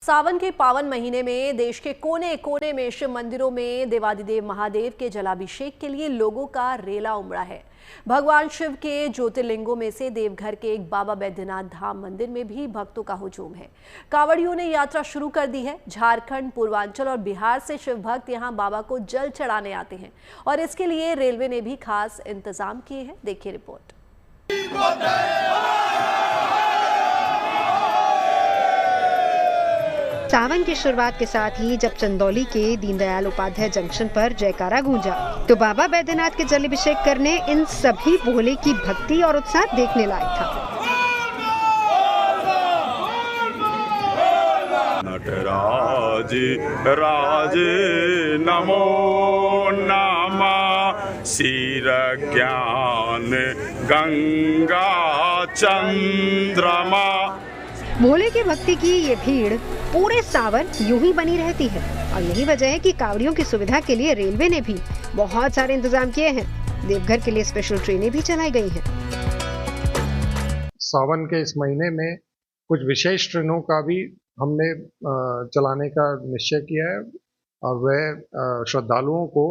सावन के पावन महीने में देश के कोने कोने में शिव मंदिरों में देवादिदेव महादेव के जलाभिषेक के लिए लोगों का रेला उमड़ा है। भगवान शिव के ज्योतिर्लिंगों में से देवघर के एक बाबा बैद्यनाथ धाम मंदिर में भी भक्तों का हुजूम है। कांवड़ियों ने यात्रा शुरू कर दी है। झारखंड, पूर्वांचल और बिहार से शिव भक्त यहां बाबा को जल चढ़ाने आते हैं और इसके लिए रेलवे ने भी खास इंतजाम किए हैं। देखिए रिपोर्ट। सावन की शुरुआत के साथ ही जब चंदौली के दीनदयाल उपाध्याय जंक्शन पर जयकारा गूंजा तो बाबा बैद्यनाथ के जलाभिषेक करने इन सभी भोले की भक्ति और उत्साह देखने लायक था। नटराज राजे नमो नमः सिर ज्ञान गंगा चंद्रमा। भोले की भक्ति की ये भीड़ पूरे सावन यूं ही बनी रहती है और यही वजह है कि कांवड़ियों की सुविधा के लिए रेलवे ने भी बहुत सारे इंतजाम किए हैं। देवघर के लिए स्पेशल ट्रेनें भी चलाई गई हैं। सावन के इस महीने में कुछ विशेष ट्रेनों का भी हमने चलाने का निश्चय किया है और वह श्रद्धालुओं को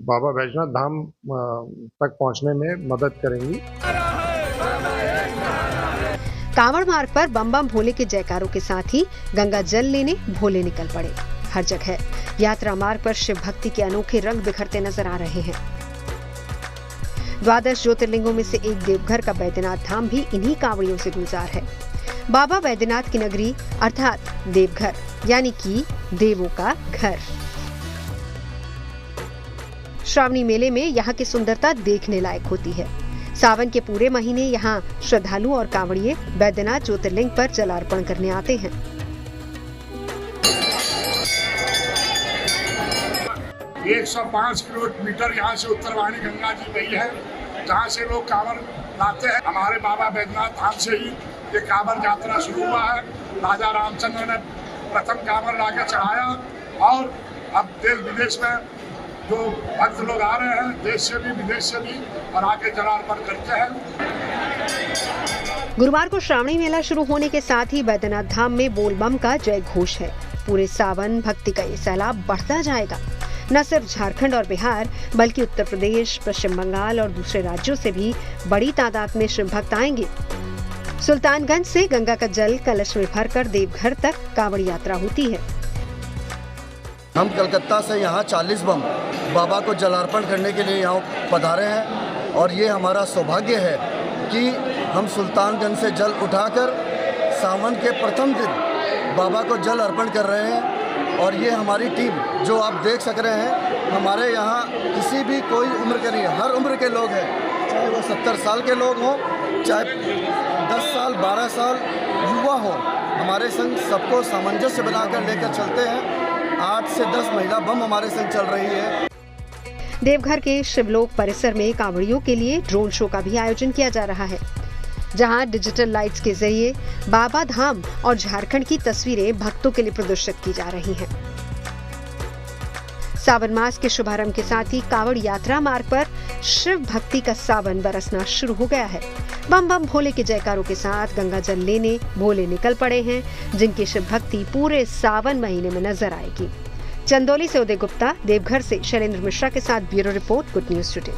बाबा बैजनाथ धाम तक पहुंचने में मदद करेंगी। कांवड़ मार्ग पर बम बम भोले के जयकारों के साथ ही गंगा जल लेने भोले निकल पड़े। हर जगह यात्रा मार्ग पर शिव भक्ति के अनोखे रंग बिखरते नजर आ रहे हैं। 12 ज्योतिर्लिंगों में से एक देवघर का बैद्यनाथ धाम भी इन्हीं कांवड़ियों से गुलजार है। बाबा बैद्यनाथ की नगरी अर्थात देवघर यानी कि देवों का घर। श्रावणी मेले में यहाँ की सुंदरता देखने लायक होती है। सावन के पूरे महीने यहाँ श्रद्धालु और कांवड़िए बैद्यनाथ ज्योतिर्लिंग पर जलार्पण करने आते हैं। एक 105 किलोमीटर यहाँ से उत्तरवाहिनी गंगा जी गई है, जहाँ से लोग कांवड़ लाते हैं। हमारे बाबा बैद्यनाथ धाम से ही ये कांवड़ यात्रा शुरू हुआ है। राजा रामचंद्र ने प्रथम कांवड़ लाके चढ़ाया और अब देश विदेश में जो भक्त लोग आ रहे हैं, देश से भी विदेश से भी, और आके जलार्पण करते हैं। गुरुवार को श्रावणी मेला शुरू होने के साथ ही बैद्यनाथ धाम में बोलबम का जय घोष है। पूरे सावन भक्ति का ये सैलाब बढ़ता जाएगा। न सिर्फ झारखंड और बिहार बल्कि उत्तर प्रदेश, पश्चिम बंगाल और दूसरे राज्यों से भी बड़ी तादाद में शिव भक्त आएंगे। सुल्तानगंज से गंगा का जल कलश में भरकर देवघर तक कांवड़ यात्रा होती है। हम कलकत्ता से यहाँ 40 बम बाबा को जलार्पण करने के लिए यहाँ पधारे हैं और ये हमारा सौभाग्य है कि हम सुल्तानगंज से जल उठाकर सावन के प्रथम दिन बाबा को जल अर्पण कर रहे हैं। और ये हमारी टीम जो आप देख सक रहे हैं, हमारे यहाँ किसी भी कोई उम्र के नहीं है, हर उम्र के लोग हैं, चाहे वो 70 साल के लोग हों, चाहे 10 साल 12 साल युवा हों। हमारे संग सबको सामंजस्य बनाकर लेकर चलते हैं। 8 से 10 महिला बम हमारे संग चल रही है। देवघर के शिवलोक परिसर में कांवड़ियों के लिए ड्रोन शो का भी आयोजन किया जा रहा है, जहां डिजिटल लाइट्स के जरिए बाबा धाम और झारखंड की तस्वीरें भक्तों के लिए प्रदर्शित की जा रही हैं। सावन मास के शुभारंभ के साथ ही कांवड़ यात्रा मार्ग पर शिव भक्ति का सावन बरसना शुरू हो गया है। बम बम भोले के जयकारों के साथ गंगा जल लेने भोले निकल पड़े हैं, जिनकी शिव भक्ति पूरे सावन महीने में नजर आएगी। चंदौली से उदय गुप्ता, देवघर से शैलेंद्र मिश्रा के साथ bureau report, good news today.